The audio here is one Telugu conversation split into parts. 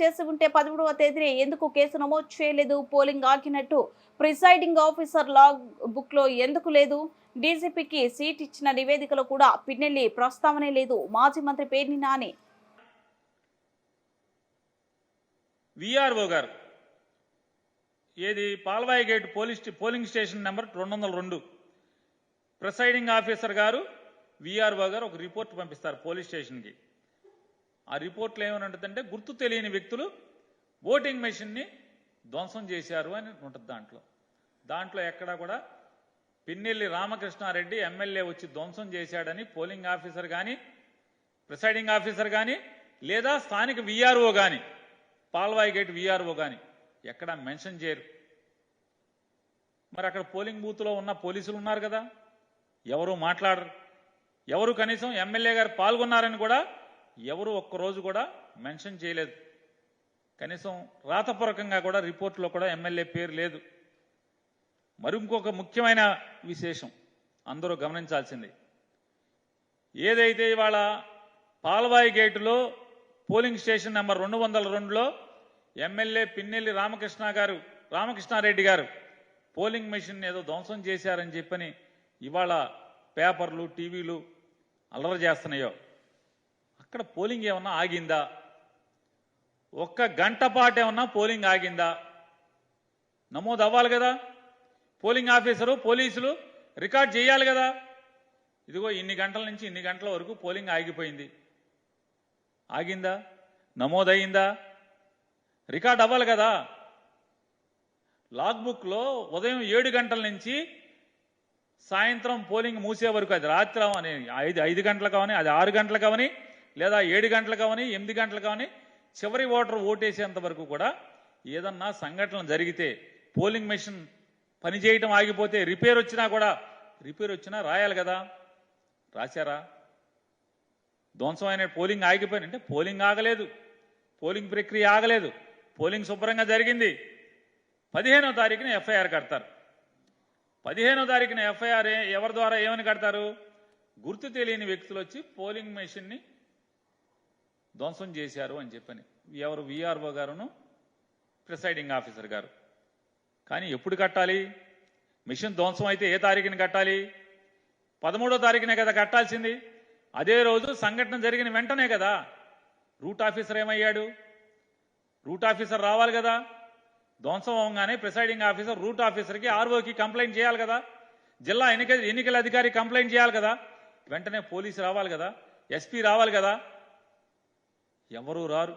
చేసి ఉంటే 13వ తేదీనే ఎందుకు కేసు నమోదు చేయలేదు? పోలింగ్ ఆగినట్టు ప్రిసైడింగ్ ఆఫీసర్ లాగ్ బుక్ లో ఎందుకు లేదు? డీజీపీకి సీట్ ఇచ్చిన నివేదికలో కూడా పిన్నెల్లి ప్రస్తావనే లేదు. మాజీ మంత్రి పేర్ని నాని. విఆర్ఓ గారు ఏది Palvai gate polling station number 202 presiding officer గారు విఆర్ఓ గారు ఒక రిపోర్ట్ పంపిస్తారు పోలీస్ స్టేషన్కి. ఆ రిపోర్ట్లో ఏమని ఉంటుందంటే గుర్తు తెలియని వ్యక్తులు ఓటింగ్ మెషిన్ని ధ్వంసం చేశారు అని ఉంటుంది. దాంట్లో ఎక్కడా కూడా పిన్నెల్లి రామకృష్ణారెడ్డి ఎమ్మెల్యే వచ్చి ధ్వంసం చేశాడని పోలింగ్ ఆఫీసర్ కానీ ప్రిసైడింగ్ ఆఫీసర్ కానీ లేదా స్థానిక విఆర్ఓ కానీ పాల్వాయి గేట్ విఆర్ఓ కానీ ఎక్కడా మెన్షన్ చేయరు. మరి అక్కడ పోలింగ్ బూత్లో ఉన్న పోలీసులు ఉన్నారు కదా, ఎవరు మాట్లాడరు. ఎవరు కనీసం ఎమ్మెల్యే గారు పాల్గొన్నారని కూడా ఎవరు ఒక్కరోజు కూడా మెన్షన్ చేయలేదు. కనీసం రాతపూర్వకంగా కూడా రిపోర్ట్లో కూడా ఎమ్మెల్యే పేరు లేదు. మరి ఇంకొక ముఖ్యమైన విశేషం అందరూ గమనించాల్సింది, ఏదైతే ఇవాళ పాల్వాయి గేటులో పోలింగ్ స్టేషన్ నెంబర్ 202లో MLA Pinnelli Ramakrishna Reddy garu polling machine ఏదో ధ్వంసం చేశారని చెప్పని ఇవాళ పేపర్లు టీవీలు అల్లరి చేస్తున్నాయో, అక్కడ పోలింగ్ ఏమన్నా ఆగిందా? ఒక్క గంట పాటు ఏమన్నా పోలింగ్ ఆగిందా? నమోదు అవ్వాలి కదా, పోలింగ్ ఆఫీసరు పోలీసులు రికార్డ్ చేయాలి కదా. ఇదిగో ఇన్ని గంటల నుంచి ఇన్ని గంటల వరకు పోలింగ్ ఆగిపోయింది. ఆగిందా? నమోదయ్యిందా? రికార్డ్ అవ్వాలి కదా. లాగ్ బుక్లో ఉదయం 7 గంటల నుంచి సాయంత్రం పోలింగ్ మూసే వరకు, అది రాత్రి అని 5 గంటలకు కావని, అది 6 గంటలకు కావని, లేదా 7 గంటలకు కావని, 8 గంటలకు కావని, చివరి ఓటర్ ఓటేసేంత వరకు కూడా ఏదన్నా సంఘటన జరిగితే పోలింగ్ మెషిన్ పనిచేయటం ఆగిపోతే రిపేర్ వచ్చినా రాయాలి కదా. రాశారా? ధ్వంసమైన పోలింగ్ ఆగిపోయినంటే పోలింగ్ ఆగలేదు, పోలింగ్ ప్రక్రియ ఆగలేదు, పోలింగ్ శుభ్రంగా జరిగింది. 15వ తారీఖున ఎఫ్ఐఆర్ కడతారు. 15వ తారీఖున ఎఫ్ఐఆర్ ఎవరి ద్వారా ఏమని కడతారు? గుర్తు తెలియని వ్యక్తులు వచ్చి పోలింగ్ మెషిన్ని ధ్వంసం చేశారు అని చెప్పని. ఎవరు? విఆర్ఓ గారును ప్రిసైడింగ్ ఆఫీసర్ గారు. కానీ ఎప్పుడు కట్టాలి? మెషిన్ ధ్వంసం అయితే ఏ తారీఖున కట్టాలి? 13వ తారీఖునే కదా కట్టాల్సింది. అదే రోజు సంఘటన జరిగిన వెంటనే కదా. రూట్ ఆఫీసర్ ఏమయ్యాడు? రూట్ ఆఫీసర్ రావాలి కదా. ధ్వంసం అవగానే ప్రిసైడింగ్ ఆఫీసర్ రూట్ ఆఫీసర్కి ఆర్ఓకి కంప్లైంట్ చేయాలి కదా. జిల్లా ఎన్నికల అధికారి కంప్లైంట్ చేయాలి కదా. వెంటనే పోలీసు రావాలి కదా, ఎస్పీ రావాలి కదా. ఎవరు రారు.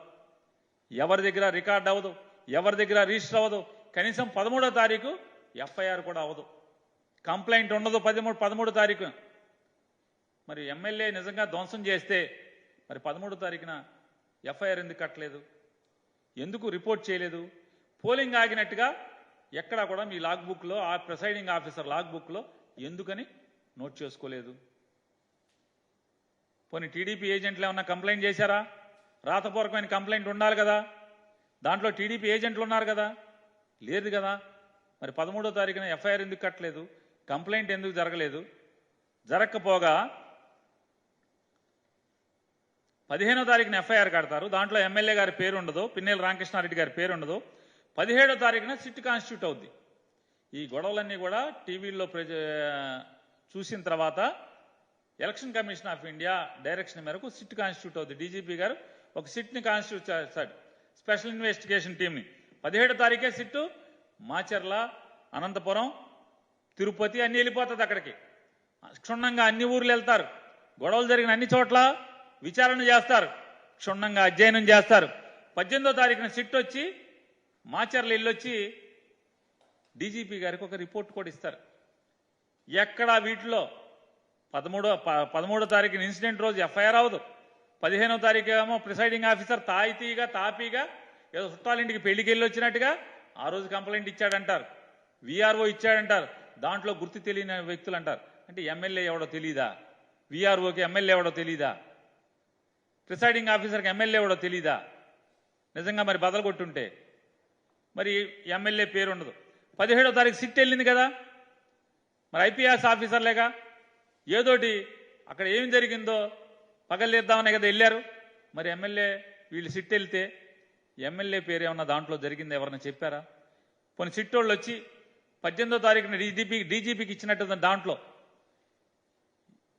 ఎవరి దగ్గర రికార్డ్ అవ్వదు, ఎవరి దగ్గర రిజిస్టర్ అవ్వదు. కనీసం 13వ తారీఖు ఎఫ్ఐఆర్ కూడా అవ్వదు, కంప్లైంట్ ఉండదు 13వ తారీఖు. మరి ఎమ్మెల్యే నిజంగా ధ్వంసం చేస్తే మరి 13వ తారీఖున ఎఫ్ఐఆర్ ఎందుకు కట్టలేదు? ఎందుకు రిపోర్ట్ చేయలేదు? పోలింగ్ ఆగినట్టుగా ఎక్కడా కూడా మీ లాగ్ బుక్లో, ఆ ప్రిసైడింగ్ ఆఫీసర్ లాగ్ బుక్లో ఎందుకని నోట్ చేసుకోలేదు? పోనీ టీడీపీ ఏజెంట్లు ఏమన్నా కంప్లైంట్ చేశారా? రాతపూర్వకమైన కంప్లైంట్ ఉండాలి కదా. దాంట్లో టీడీపీ ఏజెంట్లు ఉన్నారు కదా, లేదు కదా. మరి 13వ తారీఖున ఎఫ్ఐఆర్ ఎందుకు కట్టలేదు? కంప్లైంట్ ఎందుకు జరగలేదు? జరగకపోగా 15వ తారీఖున ఎఫ్ఐఆర్ కడతారు. దాంట్లో ఎమ్మెల్యే గారి పేరు ఉండదు, పిన్నెల్లి రామకృష్ణారెడ్డి గారి పేరు ఉండదు. 17వ తారీఖున సిట్ కాన్స్టిట్యూట్ అవుద్ది. ఈ గొడవలన్నీ కూడా టీవీల్లో చూసిన తర్వాత election commission of India direction మేరకు సిట్ కాన్స్టిట్యూట్ అవుద్ది. డీజీపీ గారు ఒక సిట్ని కాన్స్టిట్యూట్ చేస్తాడు, స్పెషల్ ఇన్వెస్టిగేషన్ టీమ్ని. 17వ తారీఖే సిట్టు మాచర్ల, అనంతపురం, తిరుపతి అన్ని వెళ్ళిపోతుంది. అక్కడికి క్షుణ్ణంగా అన్ని ఊర్లు వెళ్తారు. గొడవలు జరిగిన అన్ని చోట్ల విచారణ చేస్తారు, క్షుణ్ణంగా అధ్యయనం చేస్తారు. 18వ తారీఖున సిట్ వచ్చి మాచర్ల వెళ్ళొచ్చి డీజీపీ గారికి ఒక రిపోర్ట్ కూడా ఇస్తారు. ఎక్కడా వీటిలో 13వ తారీఖున ఇన్సిడెంట్ రోజు ఎఫ్ఐఆర్ అవ్వదు. 15వ తారీఖు ఏమో ప్రిసైడింగ్ ఆఫీసర్ తాపీగా ఏదో చుట్టాలింటికి పెళ్లికి వెళ్ళి వచ్చినట్టుగా ఆ రోజు కంప్లైంట్ ఇచ్చాడంటారు, విఆర్ఓ ఇచ్చాడంటారు. దాంట్లో గుర్తు తెలియని వ్యక్తులు అంటారు. అంటే ఎమ్మెల్యే ఎవడో తెలీదా? విఆర్ఓకి ఎమ్మెల్యే ఎవడో తెలీదా? ప్రిసైడింగ్ ఆఫీసర్కి ఎమ్మెల్యే ఎవడో తెలీదా? నిజంగా మరి బదలు కొట్టుంటే మరి ఎమ్మెల్యే పేరు ఉండదు. 17వ తారీఖు సిట్ వెళ్ళింది కదా, మరి ఐపీఎస్ ఆఫీసర్లేగా ఏదోటి అక్కడ ఏం జరిగిందో పగలేద్దామనే కదా వెళ్ళారు. మరి ఎమ్మెల్యే వీళ్ళు సిట్ వెళ్తే ఎమ్మెల్యే పేరు ఏమన్నా దాంట్లో జరిగింది ఎవరన్నా చెప్పారా? కొన్ని సిట్టోళ్ళు వచ్చి 18వ తారీఖున డీజీపీకి ఇచ్చినట్టు దాంట్లో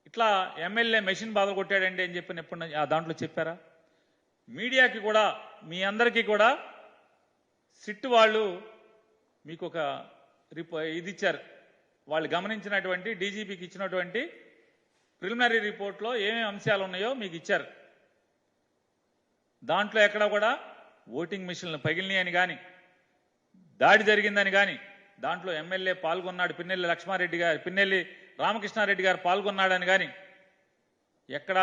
ఇట్లా ఎమ్మెల్యే మెషిన్ బాధలు కొట్టాడండి అని చెప్పిన ఎప్పుడు ఆ దాంట్లో చెప్పారా? మీడియాకి కూడా మీ అందరికీ కూడా సిట్ వాళ్ళు మీకు ఒక ఇది ఇచ్చారు. వాళ్ళు గమనించినటువంటి డీజీపీకి ఇచ్చినటువంటి ప్రిలిమినరీ రిపోర్ట్లో ఏమేమి అంశాలు ఉన్నాయో మీకు ఇచ్చారు. దాంట్లో ఎక్కడ కూడా ఓటింగ్ మిషన్లు పగిలినాయి అని కానీ, దాడి జరిగిందని కానీ, దాంట్లో ఎమ్మెల్యే పాల్గొన్నాడు, పిన్నెల్లి రామకృష్ణారెడ్డి గారు పాల్గొన్నాడని కానీ ఎక్కడ